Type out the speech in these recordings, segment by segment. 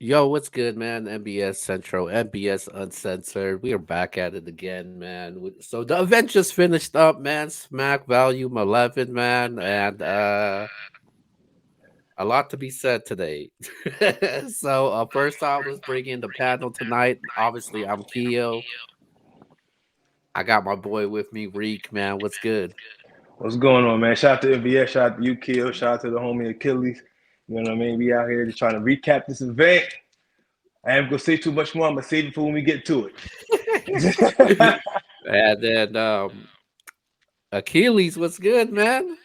Yo, what's good, man? MBS Central, MBS Uncensored. We are back at it again, man. So the event just finished up, man. Smack Volume 11, man, and a lot to be said today. So first off, let's bring in the panel tonight. Obviously, I'm Keo. I got my boy with me, Reek, man. What's good? What's going on, man? Shout out to MVS, shout out to you, Kill, shout out to the homie Achilles. You know what I mean? We out here just trying to recap this event. I ain't gonna say too much more. I'm gonna save it for when we get to it. And then Achilles, what's good, man?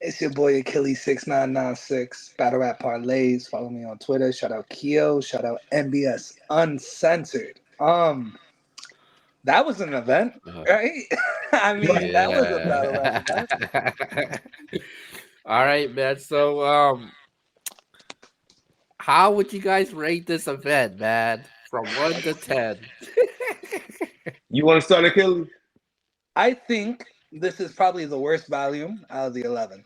It's your boy Achilles 6996. Battle Rap Parlays. Follow me on Twitter. Shout out Keo. Shout out MBS Uncensored. That was an event, Uh, right? I mean, that was a battle rap yeah. event. All right, man. So, how would you guys rate this event, man? From 1 to 10. You want to start, Achilles? I think this is probably the worst volume out of the 11.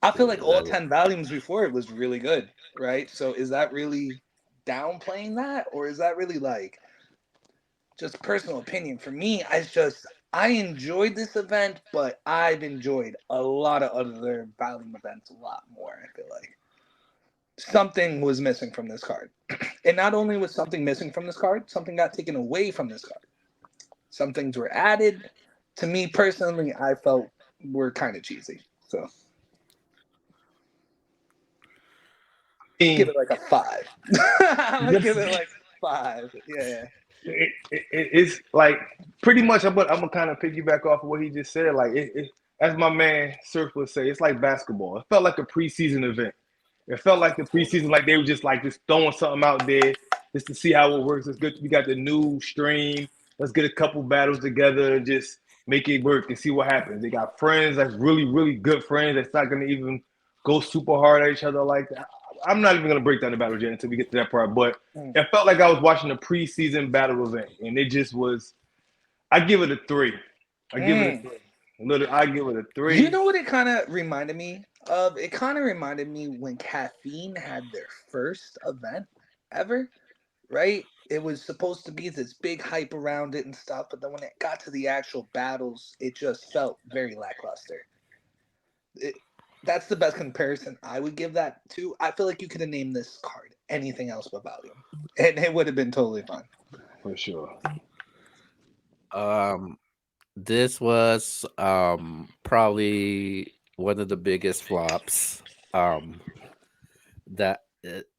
I feel like all 10 volumes before it was really good, right? So is that really downplaying that? Or is that really like just personal opinion? For me, I enjoyed this event, but I've enjoyed a lot of other volume events a lot more. I feel like something was missing from this card. And not only was something missing from this card, something got taken away from this card. Some things were added. To me personally, I felt were kind of cheesy. So give it like a 5. I'm gonna give it like 5. Yeah. It's like pretty much. I'm gonna kind of piggyback off of what he just said. Like as my man Surf would say, it's like basketball. It felt like a preseason event. It felt like the preseason, like they were just throwing something out there just to see how it works. It's good. We got the new stream. Let's get a couple battles together and just make it work and see what happens. They got friends that's really, really good friends that's not gonna even go super hard at each other like that. I'm not even gonna break down the battle yet until we get to that part. But Mm. it felt like I was watching a preseason battle event, and it just was. I give it a 3. I give it a Mm. 3. I give it a You 3. know what it kind of reminded me of? It kind of reminded me when Caffeine had their first event ever, right? It was supposed to be this big hype around it and stuff, but then when it got to the actual battles, it just felt very lackluster. It, that's the best comparison I would give that to. I feel like you could have named this card anything else but Volume, and it would have been totally fine. For sure. um, this was probably one of the biggest flops. That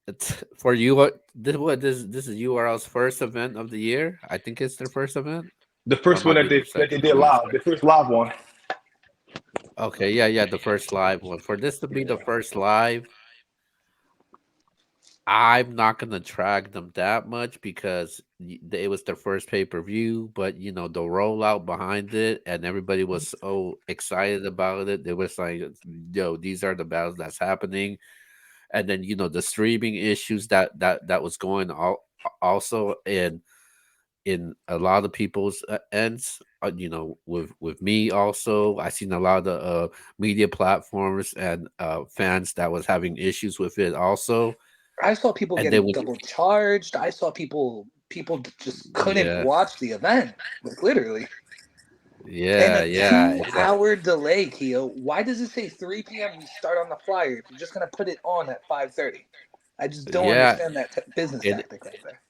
it's for you. What this is URL's first event of the year? I think it's their first event, The or it first one might be that their they second. I'm did not live, sure. the first live one. Okay, yeah, yeah, the first live one. For this to be the first live, I'm not gonna track them that much because it was their first pay per view. But the rollout behind it, and everybody was so excited about it. They was like, "Yo, these are the battles that's happening." And then the streaming issues that was going also in a lot of people's ends. With me also, I seen a lot of media platforms and fans that was having issues with it also. I saw people And then getting when double charged. I saw people just couldn't yeah, watch the event, like literally. And yeah, a yeah, 2 hour delay, Keo. Why does it say 3 p.m. we start on the flyer if you're just gonna put it on at 5:30? I just don't yeah. understand that business And, tactic right there.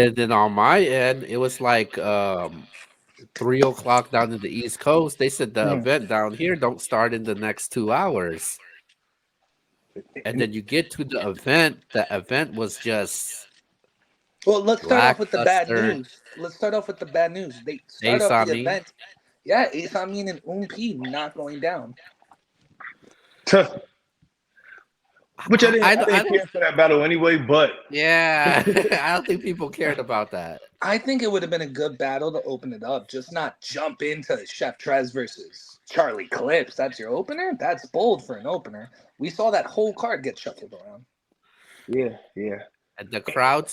and then on my end, it was like 3 o'clock down in the East Coast. They said the Mm. event down here don't start in the next 2 hours. And then you get to the event was just Well, let's start off with the bad lackluster. news. Let's start off with the bad news. They start Ace off the on me. event. Yeah, Isamin and Ump not going down. Which I didn't I I don't, I didn't don't care for that battle anyway, but yeah. I don't think people cared about that. I think it would have been a good battle to open it up, just not jump into Chef Trez versus Charlie Clips. That's your opener? That's bold for an opener. We saw that whole card get shuffled around. yeah, yeah. And the crowd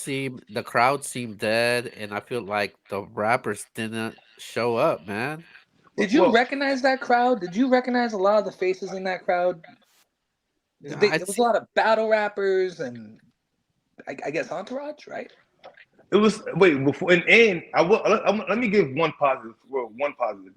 seemed dead, and I feel like the rappers didn't show up, man. Did you Well, recognize that crowd? Did you recognize a lot of the faces in that crowd? I'd There was a say, lot of battle rappers and I guess Entourage, right? It was wait before and I will let me give one positive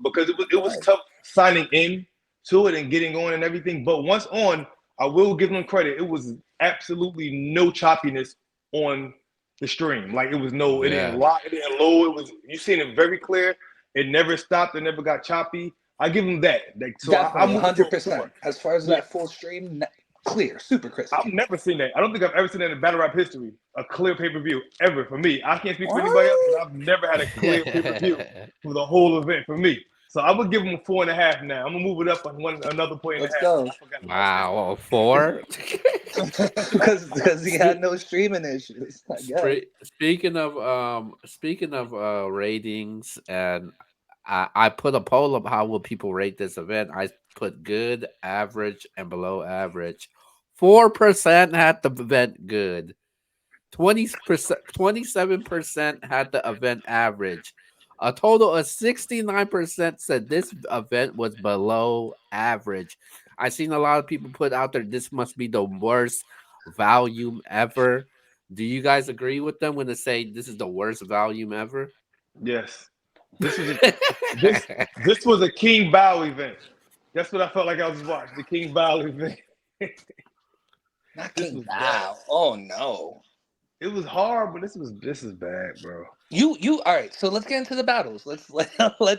because it was Right. tough signing in to it and getting on and everything. But once on, I will give them credit. It was absolutely no choppiness on the stream. Like it didn't yeah. lock, it didn't low. It was you seen it very clear. It never stopped. It never got choppy. I give them that. Like, so I'm Definitely, moving to a 100%. four. As far as Yeah, that full stream, clear, super I've crispy. never seen that. I don't think I've ever seen that in battle rap history. A clear pay per view ever for me. I can't speak for anybody else, but What? I've never had a clear pay per view for the whole event for me. So I would give them a 4.5 now. I'm gonna move it up another point and a Let's half. go. I forgot about Wow, 4. Because he had no streaming issues, I guess. Speaking of ratings, and I put a poll of how will people rate this event. I put good, average, and below average. 4% had the event good. 20%, 27% had the event average. A total of 69% said this event was below average. I've seen a lot of people put out there this must be the worst volume ever. Do you guys agree with them when they say this is the worst volume ever? Yes, this was a this this was a King Bow event. That's what I felt like I was watching the King Bow event. Not This King was bad. Bao. Oh no. It was hard, but this is bad, bro. You all right, so let's get into the battles. Let's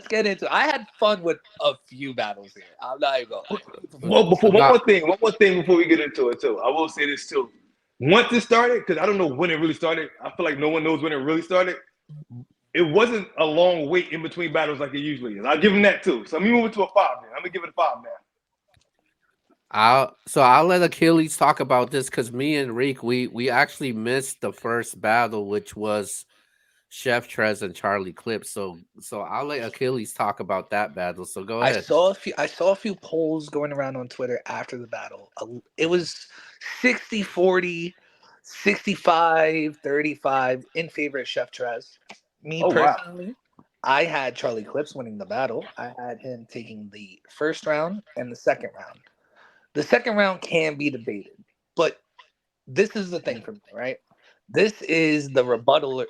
get into I had fun with a few battles here. I'm not even gonna lie. Well, before Not one more thing before we get into it too. I will say this too. Once it started, because I don't know when it really started. I feel like no one knows when it really started. It wasn't a long wait in between battles like it usually is. I'll give him that too. So I'm moving to a 5 now. I'm gonna give it a 5 now. I'll let Achilles talk about this because me and Reek we actually missed the first battle, which was Chef Trez and Charlie Clips. So I'll let Achilles talk about that battle. So go ahead. I saw a few polls going around on Twitter after the battle. It was 60-40, 65-35 in favor of Chef Trez. Me Oh wow. personally, I had Charlie Clips winning the battle. I had him taking the first round and the second round. The second round can be debated, but this is the thing for me, right? This is the rebuttaler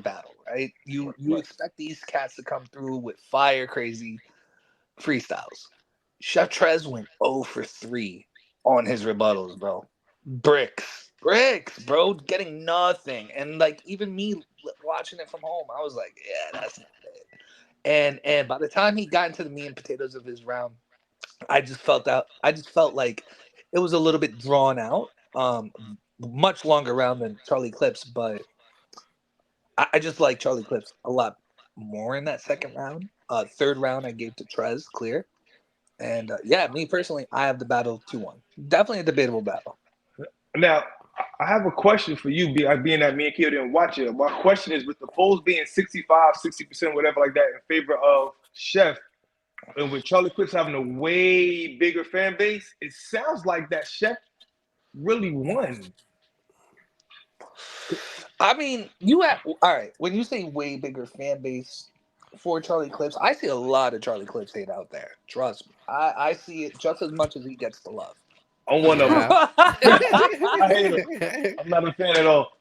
battle, right? You Right. expect these cats to come through with fire crazy freestyles. Chef Trez went 0 for 3 on his rebuttals, bro. Bricks, bro, getting nothing. And like even me watching it from home, I was like, yeah, that's not it. And by the time he got into the meat and potatoes of his round, I just felt like it was a little bit drawn out. Much longer round than Charlie Clips, but I just like Charlie Clips a lot more in that second round. Third round I gave to Trez clear. And yeah, me personally, I have the battle 2-1. Definitely a debatable battle. Now I have a question for you, being that me and Kyo didn't watch it. My question is with the polls being 65, 60%, whatever like that, in favor of Chef, and with Charlie Clips having a way bigger fan base, it sounds like that Chef really won. I mean, you have all right. When you say way bigger fan base for Charlie Clips, I see a lot of Charlie Clips hate out there. Trust me, I see it just as much as he gets the love. I'm one of them. Yeah. I hate him. I'm not a fan at all.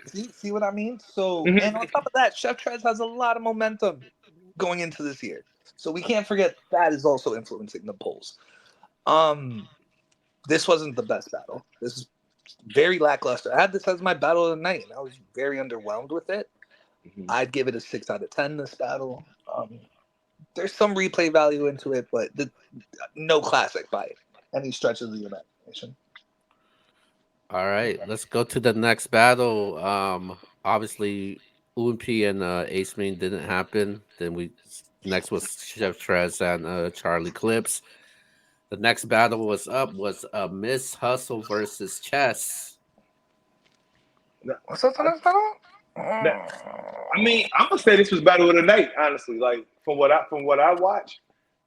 See what I mean? So, Mhm. and on top of that, Chef Trez has a lot of momentum going into this year. So we can't forget that is also influencing the polls. Um, this wasn't the best battle. This is very lackluster. I had this as my battle of the night, and I was very underwhelmed with it. I'd give it a 6 out of 10. This battle, there's some replay value into it, but no classic by any stretch of the imagination. All right, let's go to the next battle. Obviously, UMP and Ace Main didn't happen. Then we next was Chef Trez and Charlie Clips. The next battle was Miss Hustle versus Chess. What's up for this battle? That, I mean, I'm gonna say this was battle of the night. Honestly, like from what I watched,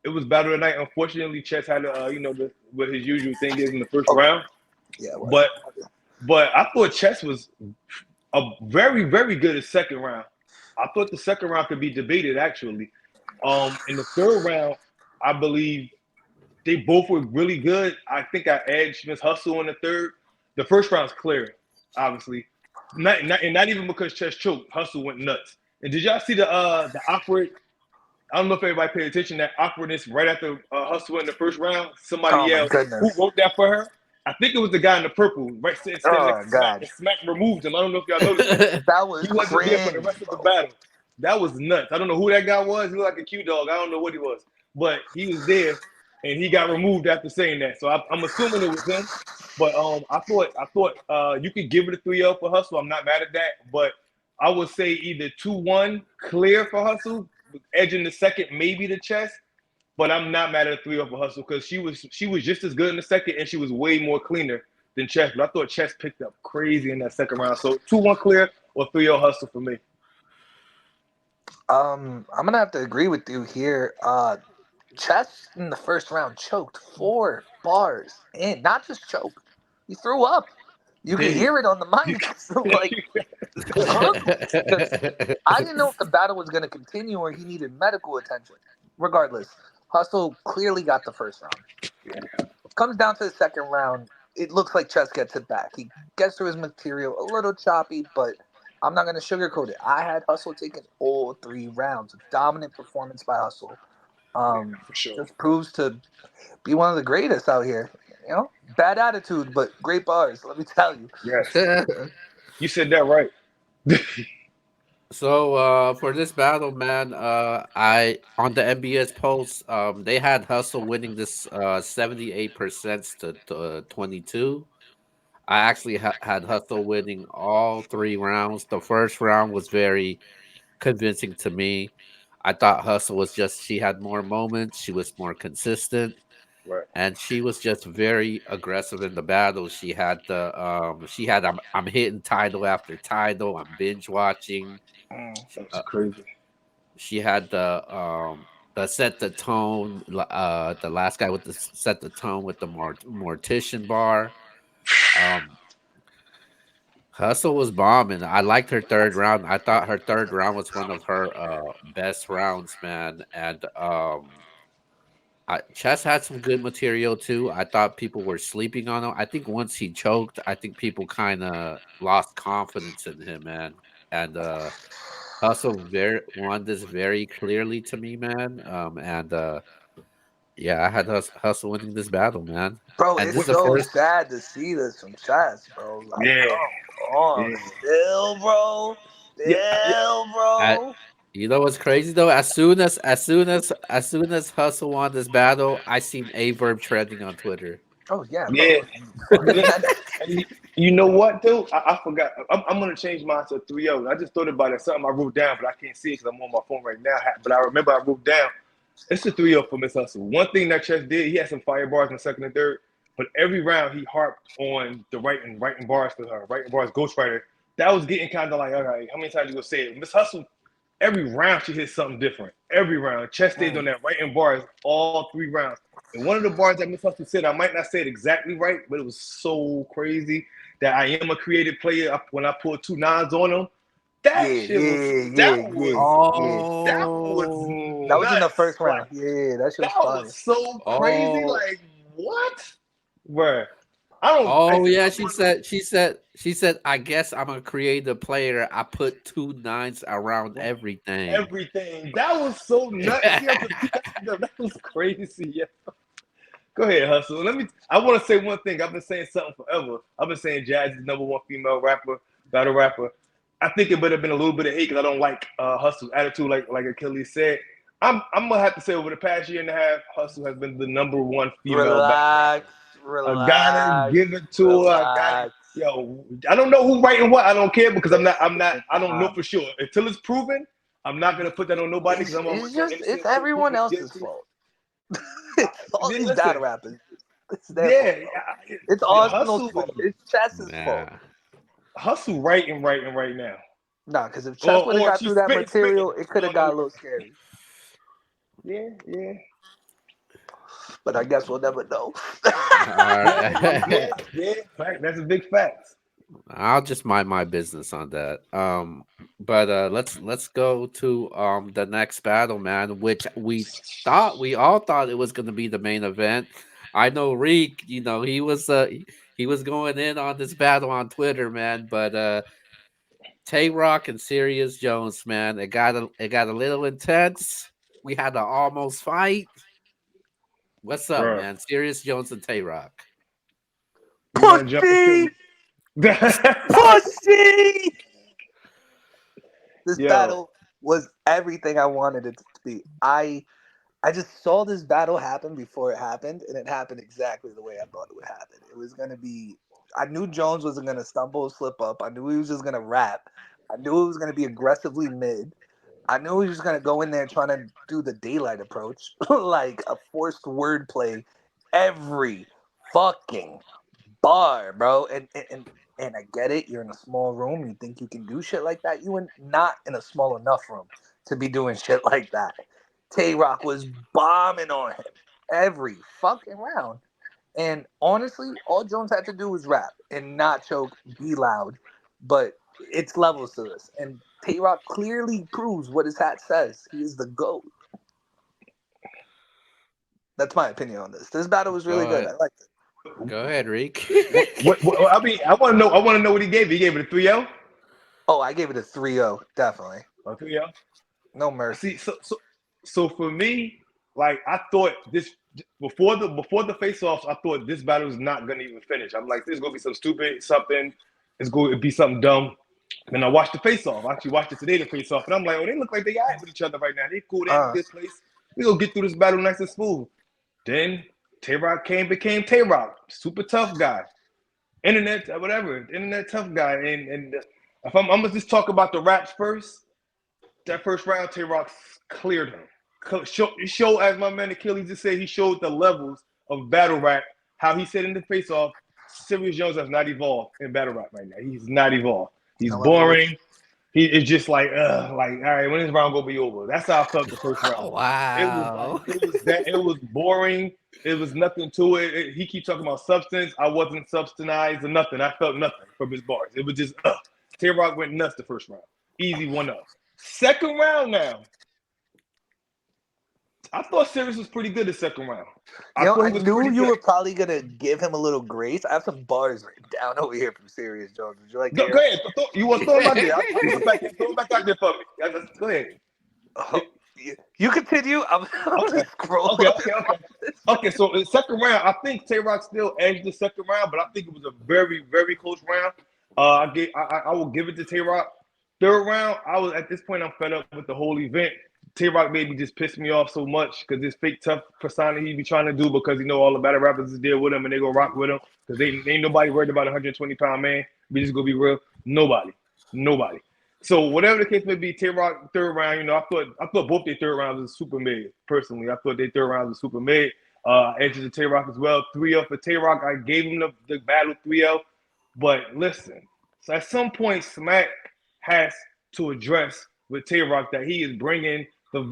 it was battle of the night. Unfortunately, Chess had what his usual thing is in the first Okay. round. Yeah, well, But I thought Chess was a very good at second round. I thought the second round could be debated actually. In the third round, I believe they both were really good. I think I edged Miss Hustle in the third. The first round's clear, obviously. Not even because Chess choked. Hustle went nuts. And did y'all see the awkward? I don't know if everybody paid attention. That awkwardness right after Hustle in the first round. Somebody Oh my yelled, "Who goodness. wrote that for her?" I think it was the guy in the purple, right standing next Oh to Smack, god. and Smack removed him. I don't know if y'all noticed that. That was He wasn't there for the cringe, rest of the bro. battle. That was nuts. I don't know who that guy was. He looked like a Q dog. I don't know what he was, but he was there, and he got removed after saying that. So I'm assuming it was him. But I thought you could give it a 3-0 for Hustle. I'm not mad at that, but I would say either 2-1 clear for Hustle, edging the second, maybe the Chess. But I'm not mad at a 3-0 for Hustle because she was just as good in the second, and she was way more cleaner than Chess. But I thought Chess picked up crazy in that second round. So 2-1 clear or 3-0 Hustle for me. I'm gonna have to agree with you here. Chess in the first round choked 4 bars in, not just choke. He threw up. You could Did hear it on the mic. So, like, because I didn't know if the battle was gonna continue or he needed medical attention. Regardless, Hustle clearly got the first round. Comes down to the second round. It looks like Chess gets it back. He gets through his material a little choppy, but I'm not going to sugarcoat it. I had Hustle taking all 3 rounds. A dominant performance by Hustle. for sure. Just proves to be one of the greatest out here. You know, bad attitude, but great bars. Let me tell you. Yes, you said that right. So for this battle, man, I on the MBS post, they had Hustle winning this 78% to 22. I actually had Hustle winning all 3 rounds. The first round was very convincing to me. I thought Hustle was just she had more moments, she was more consistent, Right. and she was just very aggressive in the battle. She had I'm hitting title after title. I'm binge watching. That's crazy. She had the set the tone. The last guy with the set the tone with the mortician bar. Um, Hustle was bombing. I liked her third round. I thought her third round was one of her best rounds, man. And Chess had some good material too. I thought people were sleeping on him. I think once he choked, I think people kind of lost confidence in him, man. And Hustle very won this very clearly to me, man. And yeah, I had Hustle winning this battle, man. Bro, And this it's is the so first. sad to see this from Chess, bro. Like, Yeah, come on. yeah, Still, bro. yeah, yeah. Still, I, bro. you know what's crazy though? As soon as Hustle won this battle, I seen a verb trending on Twitter. Oh, yeah, Yeah. bro. Fucking And you know what, though? I forgot. I'm going to change mine to 3-0. I just thought about it. Something I wrote down, but I can't see it because I'm on my phone right now. But I remember I wrote down. It's a 3-0 for Miss Hustle. One thing that Chess did, he had some fire bars in the second and third, but every round he harped on the writing bars for her, writing bars, ghostwriter. That was getting kind of like, all right, how many times you gonna say it? Miss Hustle, every round she hit something different. Every round. Chess stayed on that writing bars all 3 rounds. And one of the bars that Miss Hustle said, I might not say it exactly right, but it was so crazy that I am a creative player. When I pulled 2 nines on him, yeah, that shit was yeah, that yeah, was yeah, yeah. that was That was in the nuts. first Like round. Yeah, that shit that was was fire. so crazy. Oh, Like what? Bruh. I don't. oh I yeah, want she said, I guess I'm a creative player. I put 2 nines around everything. everything. That was so nuts. Yo, that was crazy. Yeah. Go ahead, hustle. I want to say one thing. I've been saying something forever. I've been saying Jazz is #1 female rapper, battle rapper. I think it would have been a little bit of hate because I don't like Hustle's attitude, like Achilles said. I'm gonna have to say over the past year and a half, Hustle has been the #1 female battle rapper. Relax, I gotta relax, give it to her. I got it. relax. Yo, I don't know who's writing what. I don't care because Listen, I don't know for sure. Until it's proven, I'm not gonna put that on nobody because I'm gonna it's work that just innocent it's until proven everyone else's guilty. fault. It's all these Listen, battle rappers. It's their fault, yeah, bro. It's Arsenal's hustle, fault. It's Chess's fault. Nah. hustle, writing right now. Nah, because if Chess would have Or got she's through that spitting. material, it could No, have got no. a little scary. Yeah, yeah, But I guess we'll never know. All yeah, right. yeah. Fact. That's a big fact. I'll just mind my business on that. But let's go to the next battle, man, which we all thought it was gonna be the main event. I know Reek, he was going in on this battle on Twitter, man, but Tay Rock and Sirius Jones, man, it got a little intense. We had to almost fight. What's up, Bruh. man? Sirius Jones and Tay Rock. We gonna jump into Pussy, pussy. This Yo, battle was everything I wanted it to be. I just saw this battle happen before it happened, and it happened exactly the way I thought it would happen. It was gonna be. I knew Jones wasn't gonna stumble or slip up. I knew he was just gonna rap. I knew it was gonna be aggressively mid. I knew he was gonna go in there trying to do the daylight approach, like a forced wordplay every fucking bar, bro. And I get it. You're in a small room. You think you can do shit like that. You were not in a small enough room to be doing shit like that. Tay Rock was bombing on him every fucking round. And honestly, all Jones had to do was rap and not choke, be loud. But it's levels to this. And Tay Rock clearly proves what his hat says. He is the GOAT. That's my opinion on this. This battle was Go really good. ahead. I liked it. Go ahead, Reek. I mean, I want to know. I want to know what he gave. He gave it a 3-0. Oh, I gave it a 3-0, definitely. A 3-0. No I mercy. see. So for me, like I thought this before the face offs, I thought this battle was not gonna even finish. I'm like, this is gonna be some stupid something. It's going to be something dumb. And I watched the face off. I actually watched it today, the face off, and I'm like, oh, they look like they got with each other right now. They cool. They in a good place. We gonna get through this battle nice and smooth. Then Tay Rock became Tay Rock, super tough guy, internet whatever, internet tough guy. And if I'm gonna just talk about the raps first. That first round, Tay Rock cleared him. Show, as my man Achilles just said, he showed the levels of battle rap. How he said in the face off, Sirius Jones has not evolved in battle rap right now. He's not evolved. He's boring. He is just like all right, when is round gonna be over? That's how I felt the first round. Wow. It was boring. It was nothing to it. He keeps talking about substance. I wasn't substanized or nothing. I felt nothing from his bars. It was just Tay Rock went nuts the first round. Easy 1-0. Second round now. I thought Sirius was pretty good the second round. I knew you were probably gonna give him a little grace. I have some bars written down over here from Sirius Jones. Would you like to hear? Go ahead. You want to throw him out there? Throw him back out there for me. Go ahead. You continue. I'm gonna scroll. Okay. So in the second round, I think Tay Rock still edged the second round, but I think it was a very, very close round. I will give it to Tay Rock. Third round, I was at this point, I'm fed up with the whole event. Tay Rock maybe just pissed me off so much because this fake tough persona he be trying to do because all the battle rappers is there with him and they go rock with him because they ain't nobody worried about a 120-pound man. We just gonna be real. Nobody. So whatever the case may be, Tay Rock third round, I thought both their third rounds was super mid. Personally, I thought their third rounds was super mid. Edges of Tay Rock as well. 3-0 for Tay Rock. I gave him the battle 3-0. But listen, so at some point, Smack has to address with Tay Rock that he is bringing the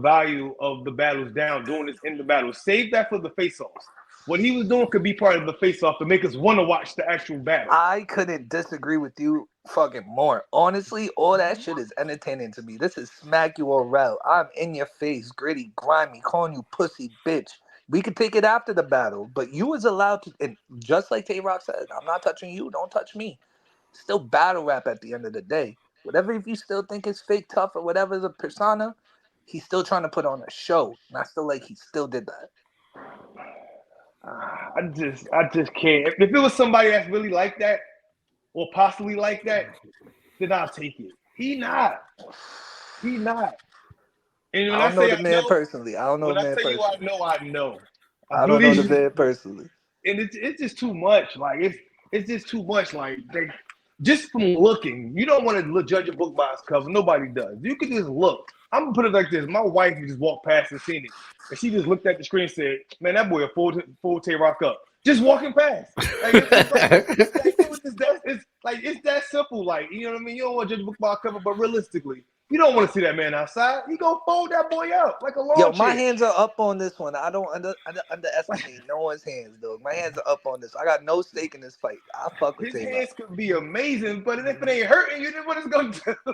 value of the battles down, doing this in the battle. Save that for the face-offs. What he was doing could be part of the face-off to make us want to watch the actual battle. I couldn't disagree with you fucking more. Honestly, all that shit is entertaining to me. This is Smack URL. I'm in your face, gritty, grimy, calling you pussy bitch. We could take it after the battle, but you was allowed to, and just like Tay Rock said, I'm not touching you, don't touch me. Still battle rap at the end of the day. Whatever, if you still think it's fake tough or whatever is a persona, he's still trying to put on a show. And I feel like he still did that. I just can't. If it was somebody that's really like that, or possibly like that, then I'll take it. He not. And when I don't know the man personally. I don't know the man personally. I know. I don't know the man personally. And it's just too much. Like it's just too much. Like just from looking, you don't want to judge a book by its cover. Nobody does. You can just look. I'm gonna put it like this: my wife just walked past and seen it, and she just looked at the screen and said, "Man, that boy a full Tay Rock up." Just walking past. Like, it's that simple. Like, you know what I mean? You don't want to judge a book by its cover, but realistically, You don't want to see that man outside. He gonna fold that boy out like a Yo, lawn my chair. hands are up on this one. I don't Like, underestimate no one's hands, dog. My hands are up on this. I got no stake in this fight. I fuck with his Tay Rock. hands could be amazing, but if it ain't hurting you, then what it's gonna do?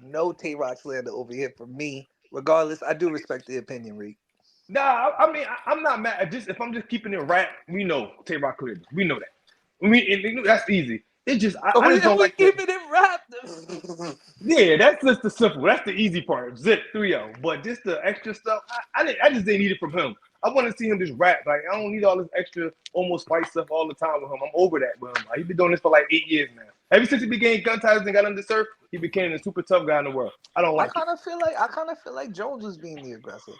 No Tay Rock slander over here for me. Regardless, I do respect the opinion, Reek. Nah, I mean, I'm not mad. Just if I'm just keeping it right, we know Tay Rock cleared. We know that. That's easy. It just, I just don't We like the. keeping it wrapped. Yeah, that's just the simple. That's the easy part. Zip 3-0. But just the extra stuff, I just didn't need it from him. I want to see him just rap. Like I don't need all this extra almost fight stuff all the time with him. I'm over that with him. Like, he's been doing this for like 8 years now. Ever since he became gun titles and got under surf, he became the super tough guy in the world. I don't I like it. kind of feel like Jones was being the aggressor.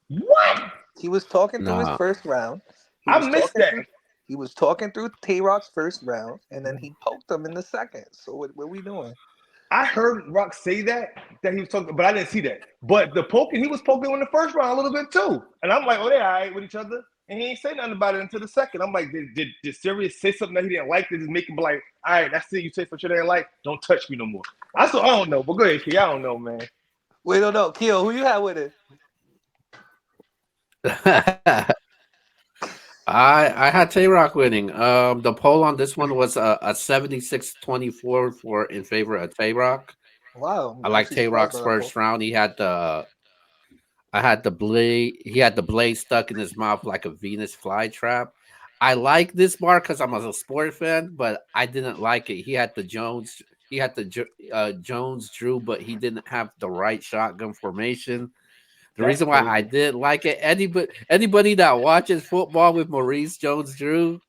What? He was talking through his Nah. first round. He I was missed talking that. through. He was talking through Tay Rock's first round, and then he poked him in the second. So what we doing? I heard Rock say that he was talking, but I didn't see that. But the poking, he was poking in the first round a little bit too. And I'm like, oh, they're all right with each other. And he ain't say nothing about it until the second. I'm like, did Sirius say something that he didn't like to just make him be like, all right, that's it. You say for sure they didn't like, don't touch me no more. I don't know. But go ahead, Key. I don't know, man. Wait, no, Keo, who you had with it? I had Tay Rock winning. The poll on this one was a 76-24 for in favor of Tay Rock. Wow, I I'm like actually Tay surprised by Rock's that poll. first round. I had the blade. He had the blade stuck in his mouth like a Venus flytrap. I like this bar because I'm a sport fan, but I didn't like it. He had the Jones. He had the Jones Drew, but he didn't have the right shotgun formation. The That's reason why I crazy. didn't like it, anybody that watches football with Maurice Jones Drew,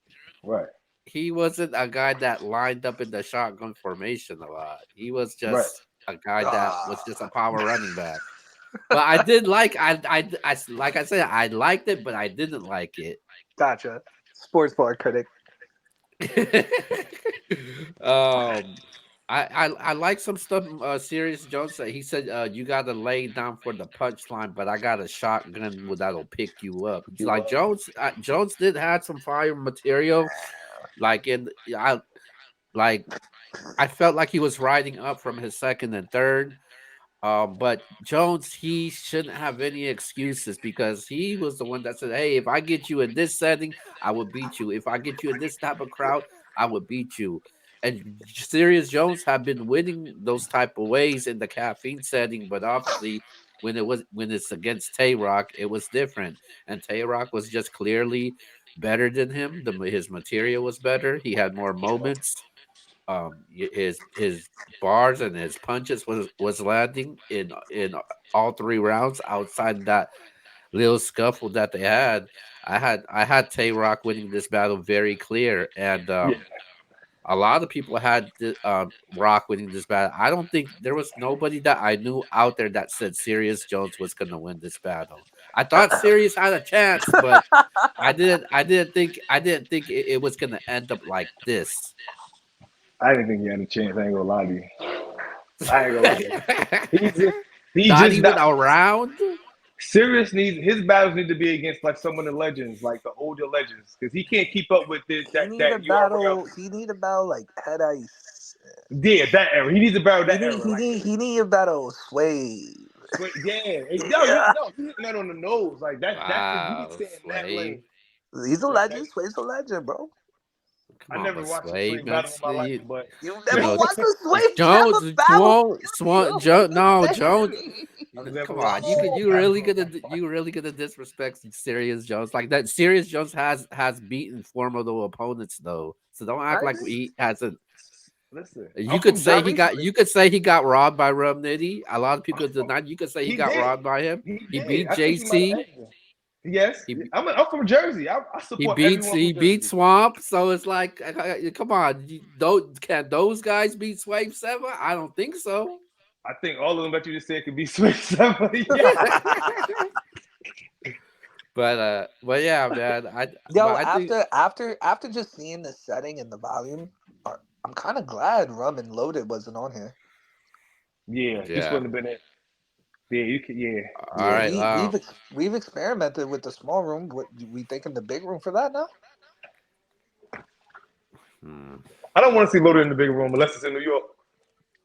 Right. he wasn't a guy that lined up in the shotgun formation a lot. He was Right. just a guy that was just a Ah, power running back. But I did like like I said, I liked it, but I didn't like it. gotcha. Sports bar critic. um I like some stuff Sirius Jones said. He said you gotta lay down for the punchline, but I got a shotgun that'll pick you up. It's You like Jones did have some fire material. Like in I like I felt like he was riding up from his second and third. But Jones, he shouldn't have any excuses because he was the one that said, "Hey, if I get you in this setting, I will beat you. If I get you in this type of crowd, I will beat you." And Sirius Jones have been winning those type of ways in the caffeine setting, but obviously when it's against Tay Rock, it was different. And Tay Rock was just clearly better than him. His material was better. He had more moments. His bars and his punches was landing in all three rounds outside that little scuffle that they had. I had Tay Rock winning this battle very clear, and Yeah. a lot of people had Rock winning this battle. I don't think there was nobody that I knew out there that said Sirius Jones was going to win this battle. I thought Sirius had a chance, but I didn't think it was going to end up like this. I didn't think he had a chance. I ain't gonna lie to you. I ain't gonna lie to you. He just, he Not just even not. around. Sirius needs his battles need to be against like some of the legends, like the older legends, because he can't keep up with this that URL. He need a battle like Head Ice. Yeah, that era. He needs to battle that era. Like He need a battle Sway. Sway, yeah, Yeah. no, he hitting that on the nose. Like that's the he needs Wow, to stay in that lane. Sway. He's a That legend. Sway's a legend, bro. Come I on, never but watched a Sway, Sway battle that's in my life, but You you never know, watched the Sway never Jones, battle. No, Jones. I've never Come watched on, a Sway battle in my life. you really gonna disrespect Sirius Jones like that? Sirius Jones has beaten formidable opponents though, so don't act like Nice. he hasn't. Listen, I'm from Not Jersey. recently. You could say he got robbed by Rum Nitty. A lot of people deny. You could say he He got did. robbed by him. He He did. beat I think he might have JC. edged him. Yes, He I'm from Jersey. I support everyone he from beat Jersey. Swamp. So it's like, come on, don't can those guys beat Swape Seven? I don't think so. I think all of them that you just said could be Sway somebody. Yeah. But yeah, man. Yo, I think after just seeing the setting and the volume, I'm kind of glad Rum and Loaded wasn't on here. Yeah, this yeah. wouldn't have been it. Yeah, you could. Yeah, All Yeah, right. we've experimented with the small room. What we thinking the big room for that now? Hmm. I don't want to see Loaded in the big room unless it's in New York.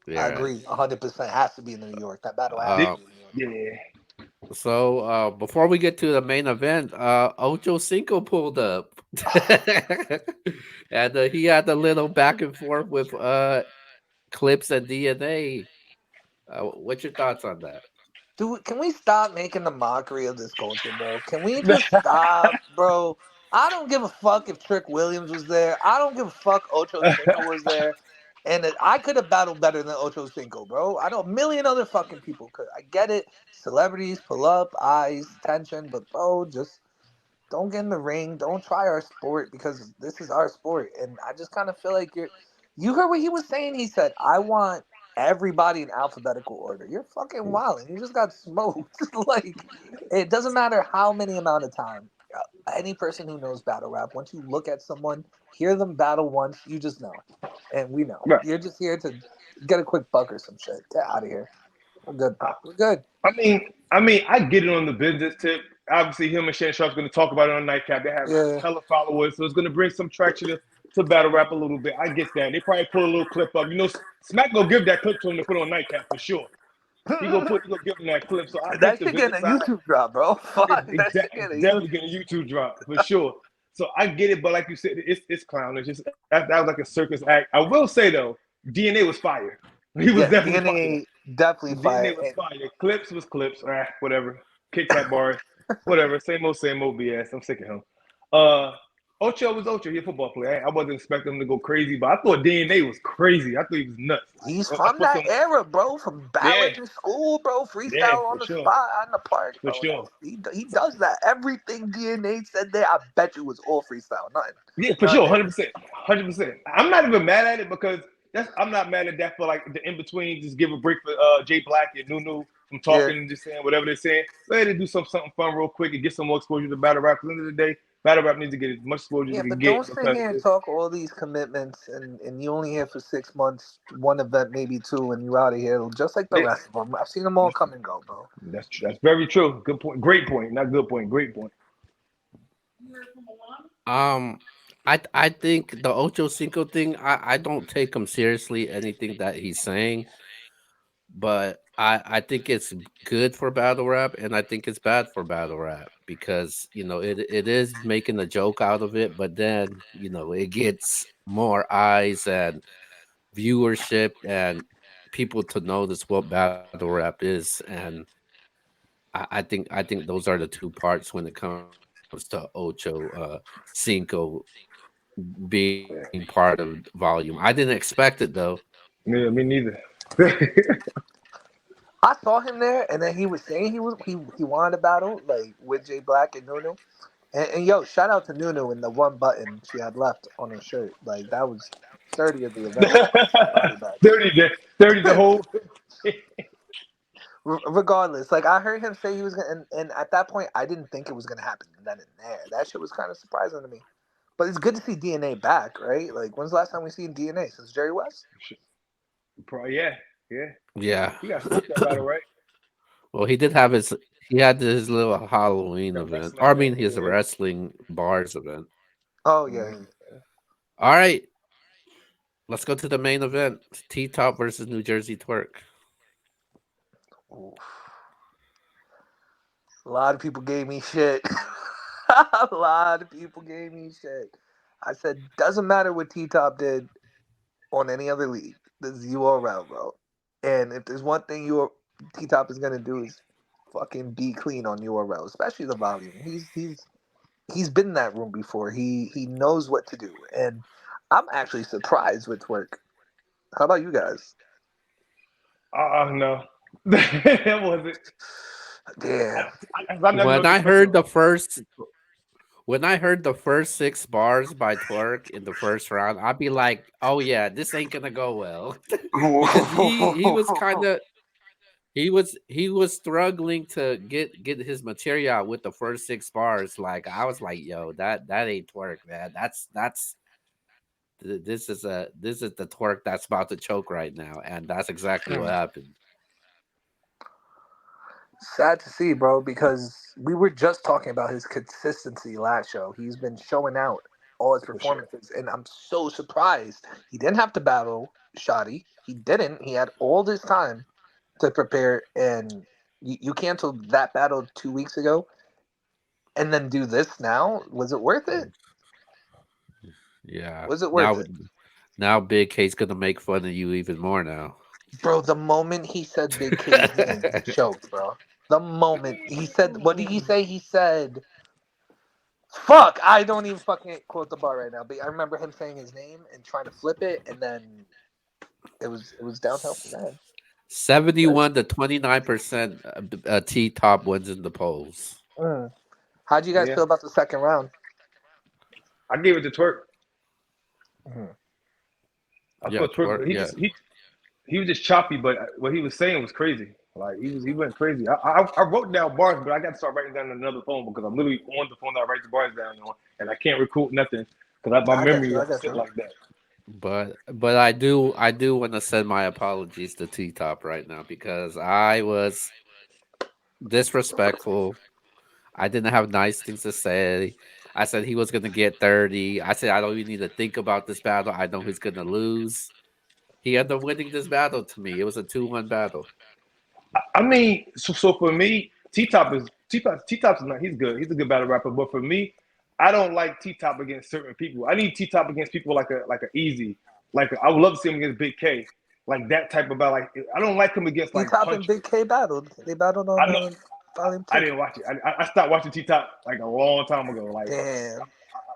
I Yeah. agree. 100% has to be in New York. That battle has to Did- be in New York. Yeah. So before we get to the main event, Ocho Cinco pulled up, and he had a little back and forth with Clips and DNA. What's your thoughts on that? Dude, can we stop making the mockery of this culture, bro? Can we just stop, bro? I don't give a fuck if Trick Williams was there. I don't give a fuck Ocho Cinco was there. And that I could have battled better than Ocho Cinco, bro. I know a million other fucking people could. I get it. Celebrities pull up, eyes, attention, but bro, just don't get in the ring. Don't try our sport because this is our sport. And I just kind of feel like you heard what he was saying. He said, I want everybody in alphabetical order. You're fucking wild. And you just got smoked. Like, it doesn't matter how many amount of time. Any person who knows battle rap, once you look at someone, hear them battle once, you just know. And we know. Right. You're just here to get a quick buck or some shit. Get out of here. We're good. We're good. I get it on the business tip. Obviously, him and Shannon Sharp's going to talk about it on Nightcap. They have Yeah. hella followers, so it's going to bring some traction to battle rap a little bit. I get that. They probably pull a little clip up. Smack gonna give that clip to him to put on Nightcap for sure. He gonna give him that clip. So I get That the should get business a side. YouTube drop, bro. Fuck. That should Exactly, get a definitely YouTube. getting a YouTube drop for sure. So I get it, but like you said, it's clownish. That was like a circus act. I will say though, DNA was fire. He was Yeah, definitely fire. DNA definitely fire. DNA was fire. Clips was clips. Whatever. Kit Kat bars. Whatever. Same old BS. I'm sick of him. Uh, Ocho was Ocho. He a football player. I wasn't expecting him to go crazy, but I thought DNA was crazy. I thought he was nuts. He's I from put that some. era, bro. From Yeah, battling in school, bro. yeah, Freestyle on for the sure, spot, on the park, for bro. sure. He does that. Everything DNA said there, I bet you was all freestyle. Nothing. Yeah, for sure, Nothing. 100%, 100%. I'm not even mad at it because I'm not mad at that for like the in between. Just give a break for Jay Black and Nunu from Yeah. talking and just saying whatever they're saying. Let it do something fun real quick and get some more exposure to battle rap. At the end of the day, battle rap needs to get as much exposure as Yeah, it can but don't get sit because here and talk all these commitments and you only here for 6 months, one event, maybe two, and you out of here. Just like the yeah, rest of them. I've seen them all come and go, bro. that's very true. Good point. Great point. Not good point. Great point. Um, I think the Ocho Cinco thing. I don't take him seriously. Anything that he's saying, but I think it's good for battle rap, and I think it's bad for battle rap because it is making a joke out of it, but then it gets more eyes and viewership and people to notice what battle rap is, and I think those are the two parts when it comes to Ocho Cinco being part of volume. I didn't expect it though. Yeah, me neither. I saw him there, and then he was saying he wanted a battle like with Jay Black and Nunu. And yo, shout out to Nunu and the one button she had left on her shirt. Like that was 30 of the event. Body bag. 30 the whole. Regardless, like I heard him say he was gonna, and at that point, I didn't think it was gonna happen then and there. That shit was kind of surprising to me. But it's good to see DNA back, right? Like when's the last time we seen DNA since Jerry West? Yeah, yeah. Yeah. He got smoke that battle, right? Well, he had his little Halloween That event. wrestling Or I event. mean his Yeah. wrestling bars event. Oh yeah, Mhm. All right, let's go to the main event. T Top versus New Jersey Twerk. yeah. A lot of people gave me shit. A lot of people gave me shit. I said, doesn't matter what T Top did on any other league. This is URL, bro. And if there's one thing T Top is gonna do is fucking be clean on URL, especially the volume. He's been in that room before. He knows what to do. And I'm actually surprised with Twerk. How about you guys? No. That wasn't. Damn. I never know When what to I expect. heard the first when I heard the first six bars by Twerk in the first round, I'd be like, "Oh yeah, this ain't gonna go well," because he was kind of he was struggling to get his material out with the first six bars. Like I was like, "Yo, that ain't Twerk, man. This is the Twerk that's about to choke right now," and that's exactly what happened. Sad to see, bro, because we were just talking about his consistency last show. He's been showing out. all his for sure. performances, and I'm so surprised he didn't have to battle Shoddy. He didn't. He had all this time to prepare, and you canceled that battle 2 weeks ago, and then do this now. Was it worth it? Yeah. Was it worth Now, it, now Big K's gonna make fun of you even more now. bro? The moment he said Big K's name, he choked, bro. The moment he said, what did he say? He said, "Fuck." I don't even fucking quote the bar right now, but I remember him saying his name and trying to flip it, and then it was downhill from there. 71 to 29% T top wins in the polls. Mm. How'd you guys Yeah, feel about the second round? I gave it to Twerk. Mhm. I Yeah, thought Twerk, twerk. Yeah, he was just choppy, but what he was saying was crazy. Like he went crazy. I wrote down bars, but I got to start writing down on another phone because I'm literally on the phone that I write the bars down on, and I can't record nothing because my I got memory you. I won't got sit you. like that. but I do want to send my apologies to T top right now because I was disrespectful. I didn't have nice things to say. I said he was gonna get 30. I said I don't even need to think about this battle. I know he's gonna lose. He ended up winning this battle to me. It was a 2-1 battle. I mean, so for me, T Top's not. He's good. He's a good battle rapper. But for me, I don't like T Top against certain people. I need T Top against people like a Easy. I would love to see him against Big K, like that type of battle. Like I don't like him against D like Top and punchers. Big K battled. They battled I on know volume I two. didn't watch it. I stopped watching T Top like a long time ago. Damn.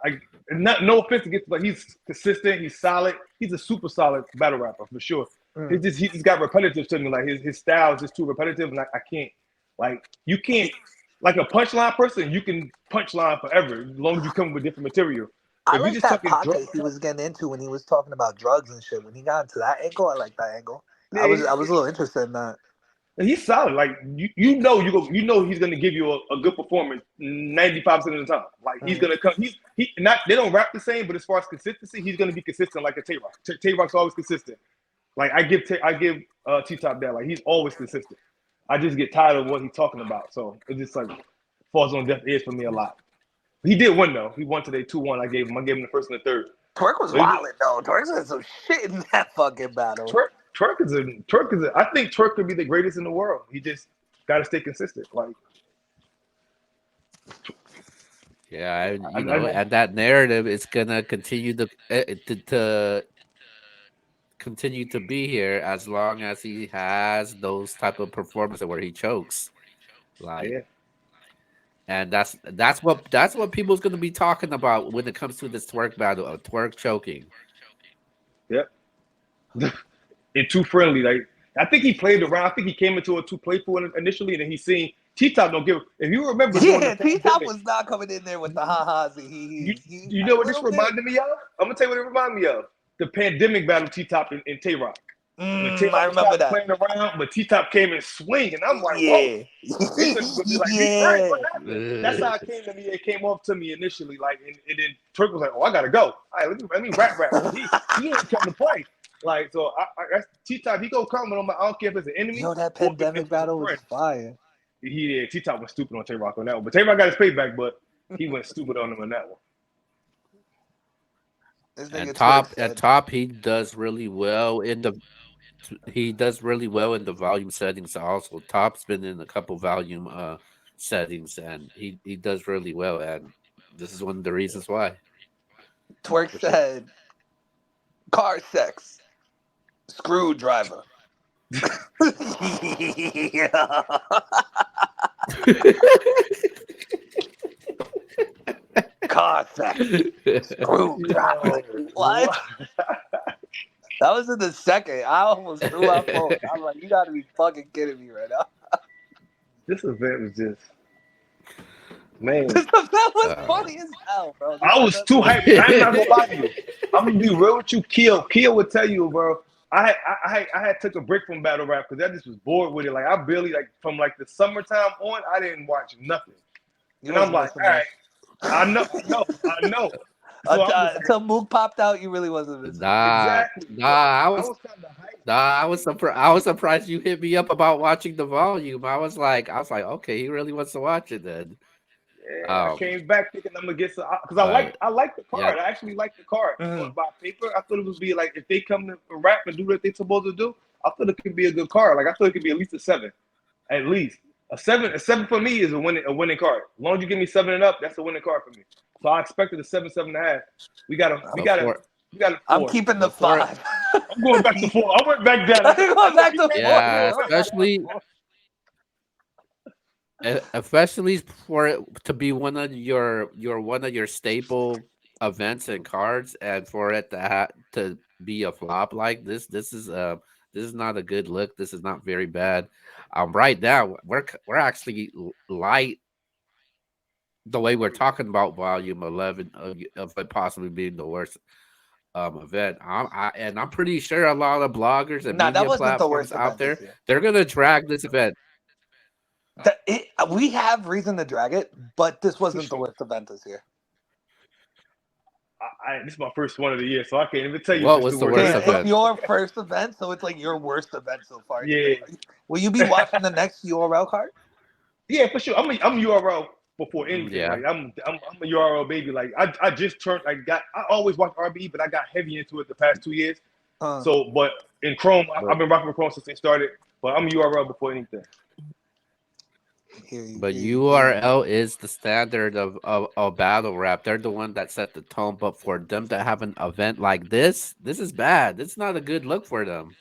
I not no offense against, but he's consistent. He's solid. He's a super solid battle rapper for sure. Mm. He just got repetitive to me. Like his style is just too repetitive, and I can't. Like you can't like a punchline person. You can punchline forever as long as you come with different material. I If you're like just that talking pocket drugs, he was getting into when he was talking about drugs and shit. When he got into that angle, I like that angle. yeah, I was a little interested in that. he's solid. Like you know he's gonna give you a good performance 95% of the time. Like he's Mm. gonna come. He not they don't rap the same, but as far as consistency, he's gonna be consistent like a Tay Rock. Tay Rock's always consistent. Like I give T Top that. Like he's always consistent. I just get tired of what he's talking about. So it just like falls on deaf ears for me a lot. He did win though. He won today 2-1. I gave him the first and the third. Twerk was So he, wilding though. Twerk said some shit in that fucking battle. Twerk is a, I think Twerk could be the greatest in the world. He just got to stay consistent. Like Yeah, I and that narrative is gonna to continue to be here as long as he has those type of performances where he chokes. Like, yeah. and that's what people's gonna be talking about when it comes to this twerk battle of twerk choking. Yep. And too friendly. Like I think he played around. I think he came into it too playful initially, and then he seen T Top don't give. If you remember during the Yeah, T Top pandemic, was not coming in there with the ha-has and you hee-hees. He you a know what this little bit. reminded me of? I'm gonna tell you what it reminded me of. The pandemic battle T Top and Tay Rock. When Tay I Rock was remember trying to that. playing around, but T Top came and swing, and I'm like, whoa. Yeah. They took it with me like, be frank, Yeah. what happened? That's how it came to me. It came off to me initially, like, and then Turk was like, oh, I gotta go. All right, let me rap because he ain't come to play. Like, so that's T Top. He go come, and I don't care if it's an enemy Yo, that or if pandemic it's a battle was friend. fire. T Top went stupid on Tay Rock on that one, but Tay Rock got his payback, but he went stupid on him on that one. This And nigga Twerk said, top, he does really well in the volume settings. Also, top's been in a couple volume settings, and he does really well. And this is one of the reasons why. Twerk For sure. said, car sex, screwdriver. Yeah. Car sex, screwdriver. Yo, What? That was in the second. I almost threw my phone. I'm like, you gotta be fucking kidding me right now. this event was just man. That was uh, funny as hell, bro. I was too hyped. I'm not gonna lie to you. I'm gonna be real with you. Kill would tell you, bro. I had took a break from battle rap because I just was bored with it. Like I barely like from like the summertime on, I didn't watch nothing. You And I'm wasn't like, missing all much. right, I know. So I was like, Until Mook popped out, you really wasn't missing much. nah, exactly. nah. So I I was was kind of hyped. nah. I was surprised you hit me up about watching the volume. I was like, okay, he really wants to watch it then. Yeah, I Um, came back thinking I'm gonna get some because but I like the yeah, card. I actually like the card, Mhm. but by paper, I thought it would be like if they come to rap and do what they're supposed to do. I thought it could be a good card. Like I thought it could be at least a 7, at least a 7 for me is a winning card. As long as you give me 7 and up, that's a winning card for me. So I expected a 7, 7.5. We got a we got a before we got a I'm 4. keeping the before 5. I'm going back to 4. I went back down. I'm I going know back he to ran 4. back. yeah, I went back down to especially 4. especially for it to be one of your staple events and cards, and for it to be a flop like this. This is not a good look. This is not very bad. Right now we're actually light the way we're talking about volume 11 of it possibly being the worst event. I'm pretty sure a lot of bloggers and Nah, that media wasn't the platforms worst out event there, this year. they're gonna drag this event. We have reason to drag it, but this For wasn't the sure. worst event this year. This is my first one of the year, so I can't even tell you if What it's the was the worst worst Okay, event. it's event? your first event, so it's like your worst event so far. Yeah, Will you be watching the next URL card? yeah, for sure. I'm URL before anything. Yeah. Like I'm a URL baby. Like I just turned. I always watched RBE, but I got heavy into it the past 2 years. Uh, So, but in Chrome, But I've been rocking with Chrome since they started. But I'm URL before anything. hear you, but hear you, hear you. URL is the standard of battle rap. They're the one that set the tone. But for them to have an event like this is bad. It's not a good look for them.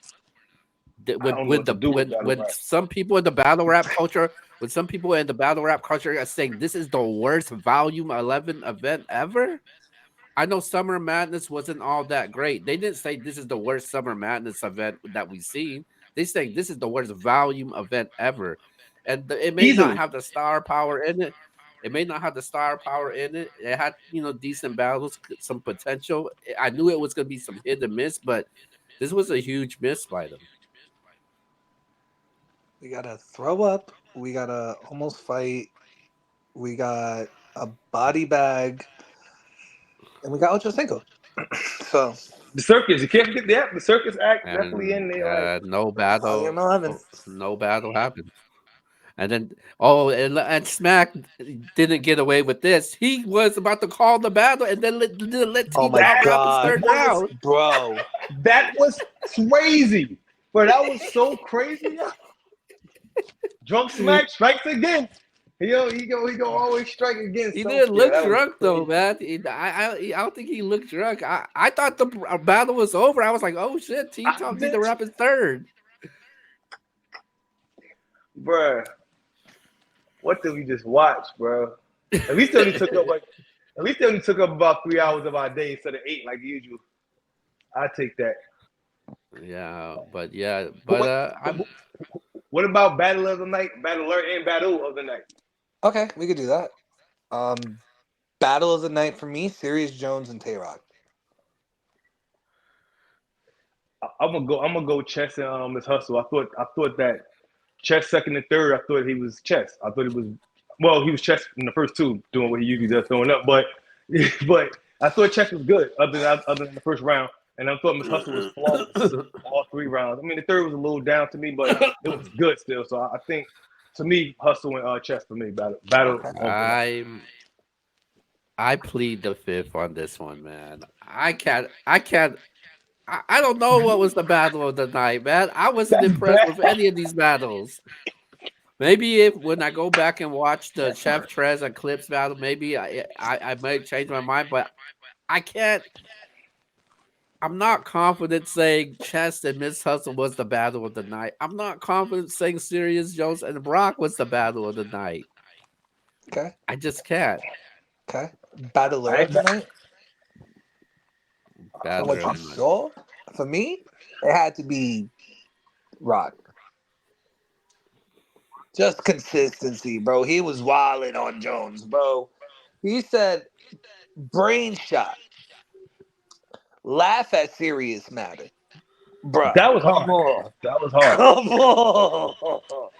I don't know what to do with battle When rap. some people in the battle rap culture, when some people in the battle rap culture are saying this is the worst volume 11 event ever. I know Summer Madness wasn't all that great. They didn't say this is the worst Summer Madness event that we've seen. They saying this is the worst volume event ever, and it may not Easily. have the star power in it. It may not have the star power in it. It had decent battles, some potential. I knew it was going to be some hit and miss, but this was a huge miss by them. We got a throw up. We got a almost fight. We got a body bag, and we got Ocho Cinco. So The circus, you can't forget that. The circus act definitely And in there. Like no volume battle, 11. no battle happened. And then, oh, and Smack didn't get away with this. He was about to call the battle, and then let Oh T my Top that rap his god, third was round. bro! that was crazy, but that was so crazy. Drunk Smack strikes again. He go always strike again. He Some didn't yeah, look that was drunk though, crazy, man. I don't think he looked drunk. I thought the battle was over. I was like, oh shit, T I Top need to did, rap his third. bruh. What did we just watch, bro? At least they only took up like, at least they only took up about 3 hours of our day instead of 8 like usual. I take that. But What, I'm what about battle of the night, battle alert, and battle of the night? Okay, we could do that. Battle of the night for me: Sirius Jones and Tay Rock. I'm gonna go Chess and Miss Hustle. I thought that Chess second and third. I thought he was Chess. I thought he was he was Chess in the first two, doing what he usually does, throwing up. But but I thought Chess was good other than the first round, and I thought Miss Hustle was flawless all 3 rounds. I mean, the third was a little down to me, but it was good still. So I think to me, Hustle and Chess for me battle Okay. of the night. I plead the fifth on this one, man. I can't. I don't know what was the battle of the night, man. I wasn't That's impressed bad. with any of these battles. Maybe if when I go back and watch the Chef Trez and Clips battle, maybe I might change my mind, but I can't. I'm not confident saying Chest and Miss Hustle was the battle of the night. I'm not confident saying Sirius Jones and Brock was the battle of the night. Okay. I just can't. Okay. Battler I of ain't the night. From Battler what of you the night. saw, for me, it had to be Rock. Just consistency, bro. He was wilding on Jones, bro. He said, brain shot. Laugh at serious matter. Bruh, That was come hard. on. That was hard. Come on.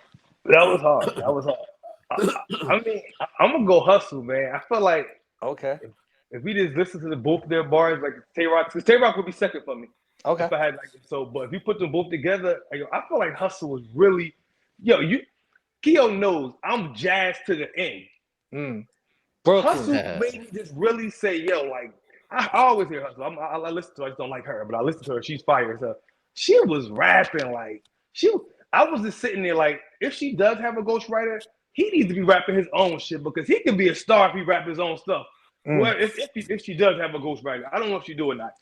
That was hard. That was hard. I mean, I'm gonna go Hustle, man. I feel like Okay. if we just listen to both of their bars, like Tay Rock, because Tay Rock would be second for me Okay. if I had like so. But if you put them both together, I feel like Hustle was really, Keo knows I'm jazzed to the end. Mm. Brooklyn. Hustle made me just really say, yo, like I always hear Hustle. I listen to her. I just don't like her, but I listen to her. She's fire. So she was rapping like she. I was just sitting there like, if she does have a ghostwriter, he needs to be rapping his own shit because he can be a star if he rap his own stuff. Mm. Well, if she does have a ghostwriter, I don't know if she do or not.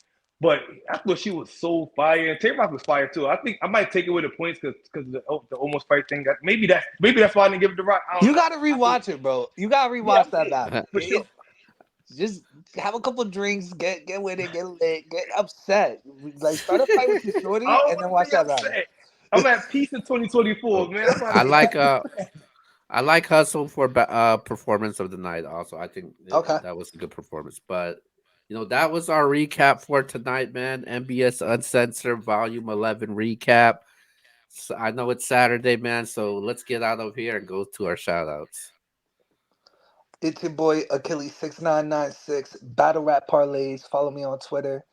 But I thought she was so fire, and Tay Rock was fire too. I think I might take it with the points because the almost fight thing. Maybe that's why I didn't give it to Rock. I don't You know. gotta I think rewatch it, bro. You gotta yeah, rewatch that battle. for sure. Just have a couple drinks, get with it, get lit, get upset. Like start a fight with your I shorty, don't and then want to watch be that battle. upset. I'm at peace in 2024, man. I'm about to I get like I like Hustle for performance of the night. Also, I think Okay. that was a good performance. But that was our recap for tonight, man. MBS Uncensored Volume 11 recap. So I know it's Saturday, man. So let's get out of here and go to our shout outs. It's your boy Achilles 6996 Battle Rap Parlays. Follow me on Twitter.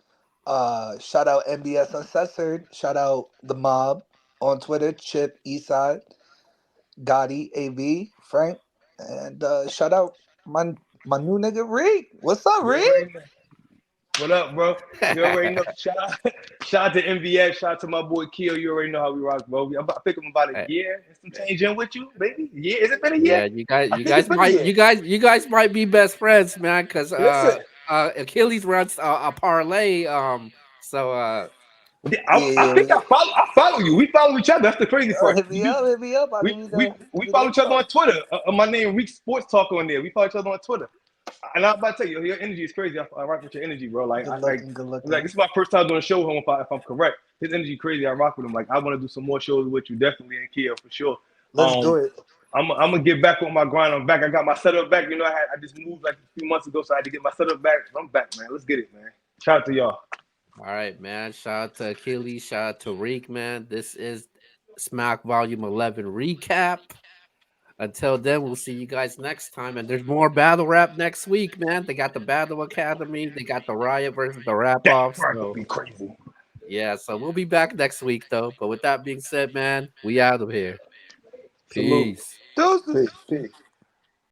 Shout out MBS Uncensored. Shout out the mob on Twitter. Chip Eastside. Gotti AB Frank. And shout out my new nigga Reek. What's up, you Reek? already know. What up, bro? You already know. Shout out to MVS. Shout out to my boy Keo. You already know how we rock, bro. I think I'm about a Hey, year and some change in with you, baby. Yeah, is it been a year? yeah, you guys, I you think it's guys been a might, year. you guys might be best friends, man. Because Listen, Achilles runs a parlay. So I think Yeah. I follow you. We follow each other. That's the crazy Yo, part. hit me up, hit me up. I need We the follow each other info. on Twitter. My name Reek Sports Talk on there. We follow each other on Twitter. And I'm about to tell you, your energy is crazy. I rock with your energy, bro. Like, Good looking, good looking. this is my first time doing a show with him. If I'm correct, his energy crazy. I rock with him. Like, I want to do some more shows with you, definitely in Kia for sure. Let's do it. I'm gonna get back on my grind. I'm back. I got my setup back. I just moved like a few months ago, so I had to get my setup back. I'm back, man. Let's get it, man. Shout out to y'all. all right, man. Shout out to Achilles. Shout out to Reek, man. This is Smack Volume 11 recap. Until then, we'll see you guys next time. And there's more battle rap next week, man. They got the Battle Academy. They got the Riot versus the Rap That Off. part gonna So be crazy. yeah, so we'll be back next week though. But with that being said, man, we out of here. Salute. Peace. Deuces. Peace. Peace.